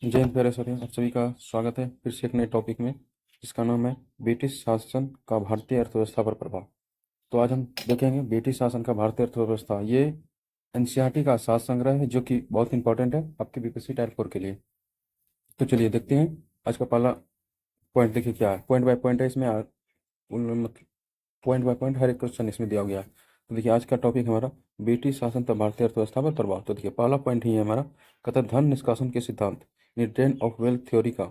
जय हिंद प्यारे साथियों, आप सभी का स्वागत है फिर से एक नए टॉपिक में, जिसका नाम है ब्रिटिश शासन का भारतीय अर्थव्यवस्था पर प्रभाव। तो आज हम देखेंगे ब्रिटिश शासन का भारतीय अर्थव्यवस्था। ये एनसीईआरटी का सात संग्रह है जो कि बहुत इंपॉर्टेंट है आपके बीपीएससी टाइप 4 के लिए। तो चलिए देखते हैं आज का पहला पॉइंट। देखिए क्या है, पॉइंट बाय पॉइंट है इसमें, पॉइंट बाय पॉइंट हर एक क्वेश्चन इसमें दिया गया है। तो देखिए आज का टॉपिक हमारा ब्रिटिश शासन तथा भारतीय अर्थव्यवस्था पर प्रभाव। तो देखिए पहला पॉइंट ही है हमारा, कहता है धन निष्कासन के सिद्धांत, ड्रेन ऑफ वेल्थ थ्योरी का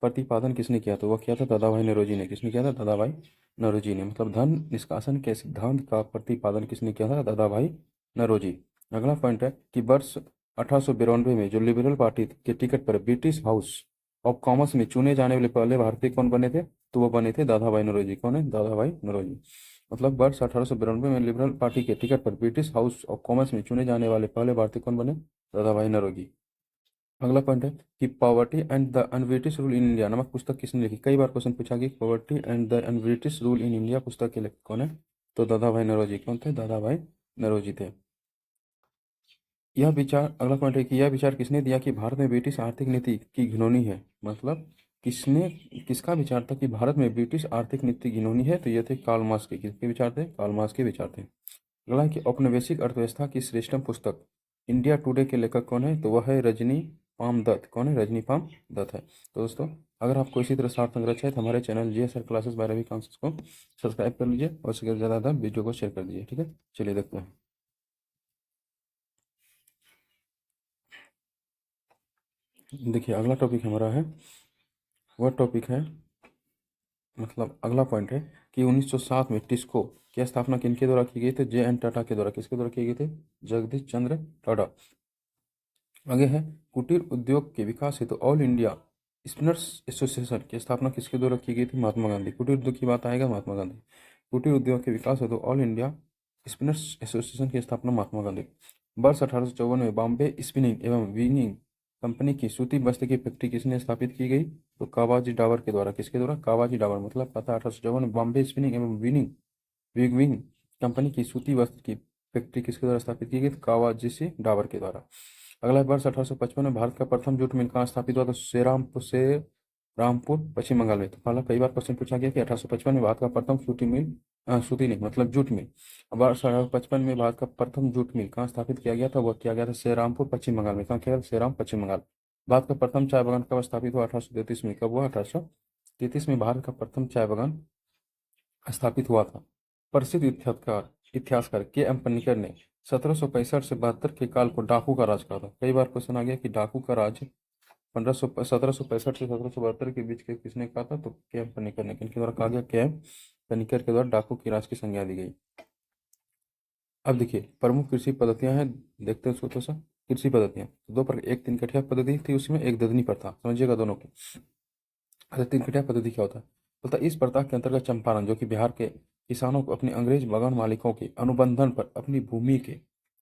प्रतिपादन किसने किया? तो वह किया था दादा भाई नौरोजी ने। किसने किया था? दादा भाई नौरोजी ने। मतलब धन निष्कासन के सिद्धांत का प्रतिपादन किसने किया था? दादा भाई नौरोजी। अगला पॉइंट है कि वर्ष 1892 में जो लिबरल पार्टी के टिकट पर ब्रिटिश हाउस ऑफ कॉमर्स में चुने जाने वाले पहले भारतीय कौन बने थे? तो वो बने थे दादा भाई नौरोजी। कौन है? दादा भाई नौरोजी। मतलब वर्ष 1892 में लिबरल पार्टी के टिकट पर ब्रिटिश हाउस ऑफ कॉमर्स में चुने जाने वाले पहले भारतीय कौन बने? दादा भाई नौरोजी। अगला पॉइंट है कि poverty and the un-British rule in India नामक पुस्तक किसने लिखी? कई बार क्वेश्चन पूछा कि poverty and the un-British rule in India पुस्तक के लेखक कौन है? तो दादा भाई नौरोजी। कौन थे? दादा भाई नौरोजी थे। यह विचार, अगला पॉइंट है कि यह विचार किसने दिया कि भारत में ब्रिटिश आर्थिक नीति की घिनौनी है? मतलब किसने, किसका विचार था कि भारत में ब्रिटिश आर्थिक नीति घिनौनी है? तो ये थे कार्ल मार्क्स के। किसके विचार थे? कार्ल मार्क्स के विचार थे। अगला है कि औपनिवेशिक अर्थव्यवस्था की श्रेष्ठतम पुस्तक इंडिया टुडे के लेखक कौन है? तो वह है रजनी पाम दत्त। कौन है? रजनी पाम दत्त है। तो दोस्तों, अगर आपको इसी तरह सार्थ संग्रह चाहिए तो हमारे चैनल जीएसआर क्लासेस 12वीं कांसेप्ट को सब्सक्राइब कर लीजिए और उसके ज़्यादा वीडियो को शेयर कर दीजिए। ठीक है, चलिए देखते हैं। देखिए अगला टॉपिक हमारा है, वह टॉपिक है, मतलब अगला पॉइंट है कि 1907 में टिस्को की स्थापना किनके द्वारा की गई थी? जे एन टाटा के द्वारा। किसके द्वारा की गई थी? जगदीश चंद्र टाटा। आगे है कुटीर उद्योग के विकास हेतु ऑल इंडिया स्पिनर्स एसोसिएशन की स्थापना किसके द्वारा की गई थी? महात्मा गांधी। कुटीर उद्योग की बात आएगा, महात्मा गांधी। कुटीर उद्योग के विकास हेतु ऑल इंडिया स्पिनर्स एसोसिएशन की स्थापना महात्मा गांधी। वर्ष 1854 में बॉम्बे स्पिनिंग एवं वीविंग कंपनी की सूती वस्त्र की फैक्ट्री किसने स्थापित की गई? तो कावाजी डावर के द्वारा। किसके द्वारा? कावाजी डावर। मतलब पता 1854 में बॉम्बे स्पिनिंग एवं विविंग कंपनी की सूती वस्त्र की फैक्ट्री किसके द्वारा स्थापित की गई? तो कावाजी से डावर के द्वारा। अगला वर्ष 1855 में भारत का प्रथम जूट मिल कहाँ स्थापित हुआ? तो रामपुर पश्चिम बंगाल में। तो पहला कई बार क्वेश्चन पूछा गया कि 1855 में भारत का प्रथम सूती मिल, सूती नहीं मतलब जूट मिल, वर्ष 1855 में भारत का प्रथम जूट मिल कहाँ स्थापित किया गया था? वह किया गया था श्रीरामपुर पश्चिम बंगाल में। कहाँ किया गया? श्रीराम पश्चिम बंगाल। भारत का प्रथम चाय बागान कब स्थापित हुआ? 1833 में। कब हुआ? 1833 में भारत का प्रथम चाय बागान स्थापित हुआ था। प्रसिद्ध इतिहासकार के एम पन्नीकर ने 1765 से 72 के काल को डाकू का राज कहा था। कई बार क्वेश्चन आ गया कि डाकू का राज 1765 से 1772 के बीच के किसने कहा था? तो के एम पन्नीकर ने। किनके द्वारा कहा गया? के एम पन्नीकर के द्वारा डाकू की राज की संज्ञा दी गई। अब देखिए प्रमुख कृषि पद्धतियां हैं, देखते हैं उसको थोड़ा सा। कृषि पद्धतियां दो प्रकार, एक तीन कठिया पद्धति थी उसमें, एक ददनी प्रथा। समझिएगा दोनों की। अच्छा, तीन कठिया पद्धति क्या होता है? बोलता है इस प्रथा के अंतर्गत चंपारण, जो कि बिहार के किसानों को अपने अंग्रेज बागान मालिकों के अनुबंधन पर अपनी भूमि के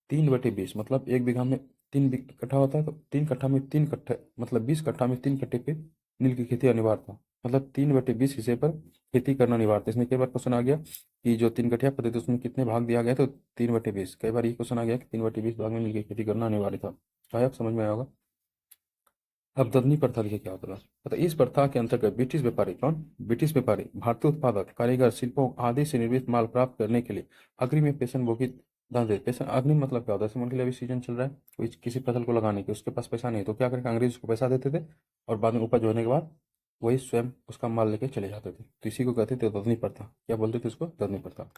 3/20, मतलब 1 बीघा में 3 कट्ठा होता है, तो 3 कट्ठा में 3 कट्ठे, मतलब 20 कट्ठा में 3 कट्ठे पे नील की खेती अनिवार्य था। मतलब 3/20 हिस्से पर खेती करना अनिवार्य था। इसमें कई बार क्वेश्चन आ गया कि जो 3 कट्ठा पद्धति उसमें कितने भाग दिया गया? तो 3/20। कई बार ये क्वेश्चन आ गया कि 3/20 भाग में नील की खेती करना अनिवार्य था। शायद आप समझ में आया होगा। अब ददनी प्रथा देखिए क्या होता है। इस प्रथा के अंतर्गत ब्रिटिश व्यापारी, कौन? ब्रिटिश व्यापारी भारतीय उत्पादक कारीगर शिल्पों आदि से निर्मित माल प्राप्त करने के लिए अग्रिम में पेशन भोगित दान देते। पेशन अग्रिम मतलब क्या होता है? जैसे मान के लिए अभी सीजन चल रहा है, कोई किसी फसल को लगाने की, उसके पास पैसा नहीं है, तो क्या करेंगे? अंग्रेज उसको पैसा देते थे और बाद में उपज होने के बाद वही स्वयं उसका माल लेके चले जाते थे। तो इसी को कहते थे ददनी प्रथा। क्या बोलते थे उसको? ददनी प्रथा।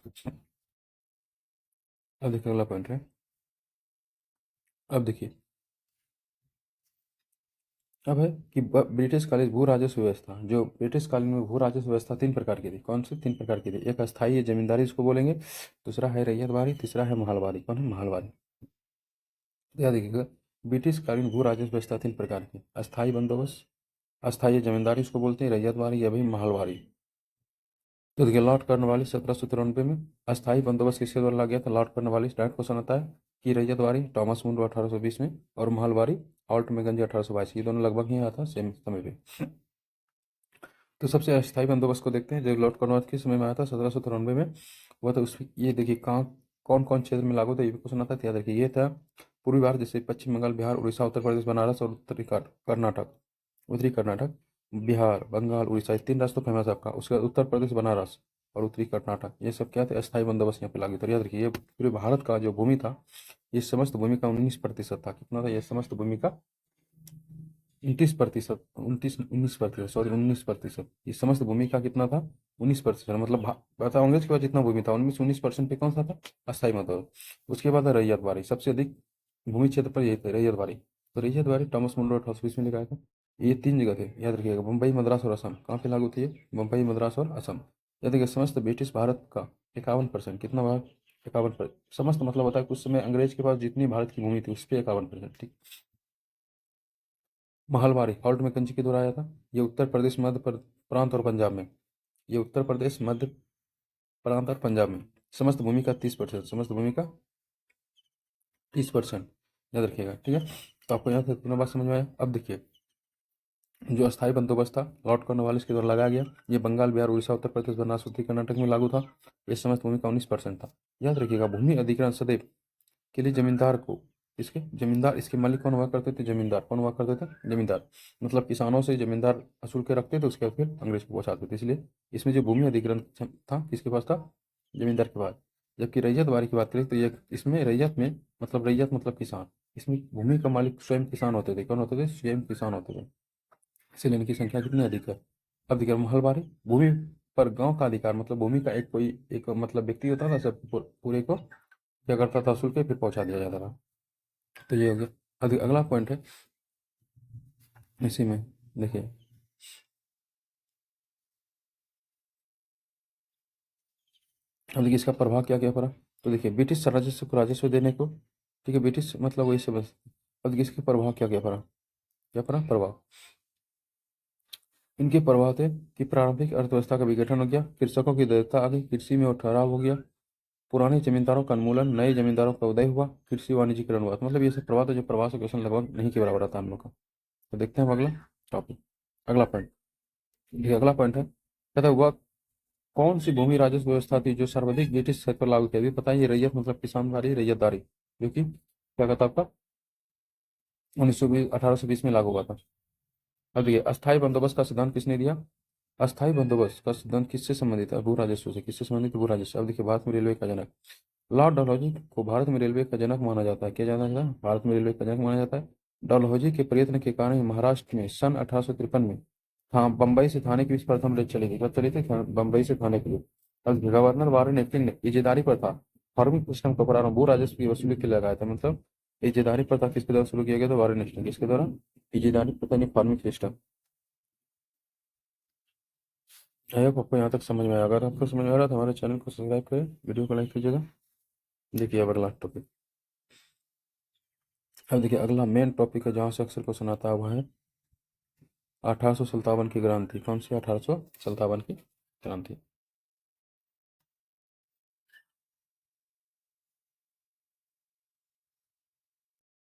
अब देखिए अगला पॉइंट है। अब देखिए अब है कि ब्रिटिश कालीन भू राजस्व व्यवस्था, जो ब्रिटिश कालीन में भू राजस्व व्यवस्था 3 प्रकार की थी। कौन सी 3 प्रकार की थी? एक अस्थाई है, जमींदारी इसको बोलेंगे। दूसरा है रैयतवाड़ी, तीसरा है महलवाड़ी। कौन है? महलवाड़ी। याद रखिएगा, ब्रिटिश कालीन भू राजस्व व्यवस्था 3 प्रकार की। अस्थाई बंदोबस्त, अस्थाई जमींदारी इसको बोलते हैं, रैयतवाड़ी या भी महलवाड़ी। तो देखिए लॉर्ड कॉर्नवालिस 1793 में। अस्थाई बंदोबस्त किसके द्वारा लाया गया था? Lord Cornwallis. डायरेक्ट क्वेश्चन आता है कि रैयतवाड़ी टॉमस मुंडो 1820 में, और महलवाड़ी ऑल्ट मैकेंजी 1822। ये दोनों लगभग ही आया था सेम समय पे। तो सबसे अस्थायी बंदोबस्त को देखते हैं, जो लॉर्ड कॉर्नवालिस के समय में आया था 1793 में। वह तो उस, ये देखिए कहाँ कौन कौन क्षेत्र में लागू था, ये भी क्वेश्चन आता है, तो याद रखिए। ये था पूर्वी भारत, जैसे पश्चिम बंगाल, बिहार, उड़ीसा, उत्तर प्रदेश, बनारस और उत्तरी कर्नाटक। उत्तरी कर्नाटक, बिहार, बंगाल, उड़ीसा, ये 3 रास्ते फेमस है आपका। उसके बाद उत्तर प्रदेश, बनारस और उत्तरी कर्नाटक, ये सब क्या थे, अस्थायी बंदोबस्त यहाँ पे लागू। तो याद रखिए, ये पूरे भारत का जो भूमि था, ये समस्त भूमि का 19% था। कितना था ये समस्त भूमि का? 29%, 19%, सॉरी 19%। ये समस्त भूमि का कितना था? 19%। मतलब बताओ, अंग्रेज के पास जितना भूमि था उनमें से 19% पे कौन सा था? अस्थायी मतलब। उसके बाद है रैयत बाड़ी, सबसे अधिक भूमि क्षेत्र पर यही थे, रैयत बाड़ी। तो रैयत बाड़ी टॉमस मुनरो 1820 में लिखाया था। ये 3 जगह थे, याद रखिएगा, मुंबई, मद्रास और असम। कहाँ पे लागू थे ये? मुंबई, मद्रास और असम। याद रखिए, समस्त ब्रिटिश भारत का 51%, कितना भाग? 51%। समस्त मतलब होता है कुछ समय अंग्रेज के पास जितनी भारत की भूमि थी उस पर 51%। ठीक। महलबारी हॉल्ट में कंची के द्वारा आया था। ये उत्तर प्रदेश, मध्य प्रांत और पंजाब में। ये उत्तर प्रदेश, मध्य प्रांत और पंजाब में। समस्त भूमि का 30%, समस्त भूमि का 30%, याद रखिएगा। ठीक है, तो आपको यहाँ तक तीनों बात समझ में आया। अब देखिए, जो अस्थायी बंदोबस्त था लॉर्ड कॉर्नवालिस के द्वारा लगाया गया, ये बंगाल, बिहार, उड़ीसा, उत्तर प्रदेश, बनारस, उत्तरी कर्नाटक में लागू था। ये समस्त भूमि का 19% था। याद रखिएगा, भूमि अधिग्रहण सदैव के लिए जमींदार को, इसके जमींदार, इसके मालिक कौन हुआ करते थे? जमींदार। कौन हुआ करते थे? जमींदार। मतलब किसानों से जमींदार असूल के रखते थे, उसके बाद फिर अंग्रेज को पहुंचाते थे। इसलिए इसमें जो भूमि अधिग्रहण था किसके पास था? जमींदार के पास। जबकि रैयत बारी की बात करें तो ये इसमें रैयत में, मतलब रैयत मतलब किसान, इसमें भूमि का मालिक स्वयं किसान होते थे। कौन होते थे? स्वयं किसान होते थे। इसीलिए इनकी संख्या कितनी अधिक है? अब देखिए, महलबारी भूमि पर गांव का अधिकार, मतलब भूमि का एक कोई एक मतलब व्यक्ति होता था, सब पूरे को क्या करता था? असूल के फिर पहुंचा दिया जाता था। तो ये हो गया। अगला पॉइंट है इसी में, देखिए, अब देखिए इसका प्रभाव क्या क्या पड़ा। तो देखिए, ब्रिटिश राजस्व को राजस्व देने को, ठीक है, ब्रिटिश मतलब वही सब। अब देखिए इसके प्रभाव क्या क्या पड़ा, क्या पड़ा प्रभाव। इनके प्रभाव थे कि प्रारंभिक अर्थव्यवस्था का विघटन हो गया, कृषकों की दरिद्रता आ गई, कृषि में ठहराव हो गया, पुराने जमींदारों का उन्मूलन, नए जमींदारों का उदय हुआ, कृषि वाणिज्यकरण हुआ। तो मतलब ये सब प्रभाव था जो प्रवाह से क्वेश्चन लगभग नहीं के बराबर आता हम लोग का। तो देखते हैं हम अगला टॉपिक, अगला पॉइंट। देखिए अगला पॉइंट है, कहता हुआ कौन सी भूमि राजस्व व्यवस्था थी जो सर्वाधिक ब्रिटिश स्तर पर लागू की? अभी पता है, ये रैयत मतलब किसानदारी, रैयतदारी, जो कि क्या कहता है आपका 1920 1820 में लागू हुआ था। अब देखिए, अस्थायी बंदोबस्त का सिद्धांत किसने दिया? अस्थायी बंदोबस्त का सिद्धांत किससे संबंधित है? भू राजस्व से। किससे संबंधित? भू राजस्व। अब देखिए, भारत में रेलवे का जनक लॉर्ड डलहौजी को भारत में रेलवे का जनक माना जाता है। क्या जाना जाता है? भारत में रेलवे का जनक माना जाता है। डलहौजी के प्रयत्न के कारण ही महाराष्ट्र में सन 1853 में, हाँ, बम्बई से थाने के बीच प्रथम रेल चली थी। कब चली थी? बम्बई से थाने के लिए। अब गवर्नर वारेन हेस्टिंग्स ने इजेदारी प्रथा, फार्मिंग सिस्टम का प्रारंभ भू राजस्व की वसूली के लिए लगाया था। मतलब इजेदारी प्रथा किसके द्वारा शुरू किया गया था? Warren Hastings. किसके द्वारा? इजेदारी प्रथा नहीं, फार्मिंग सिस्टम। आई होप आपको यहाँ तक समझ में आया। अगर आपको समझ में आ रहा है तो हमारे चैनल को सब्सक्राइब करें, वीडियो को लाइक कीजिएगा। देखिए अब अगला टॉपिक। अब देखिए अगला मेन टॉपिक है जहाँ से अक्सर क्वेश्चन आता है, वह है 1857 की क्रांति। कौन सी? 1857 की क्रांति।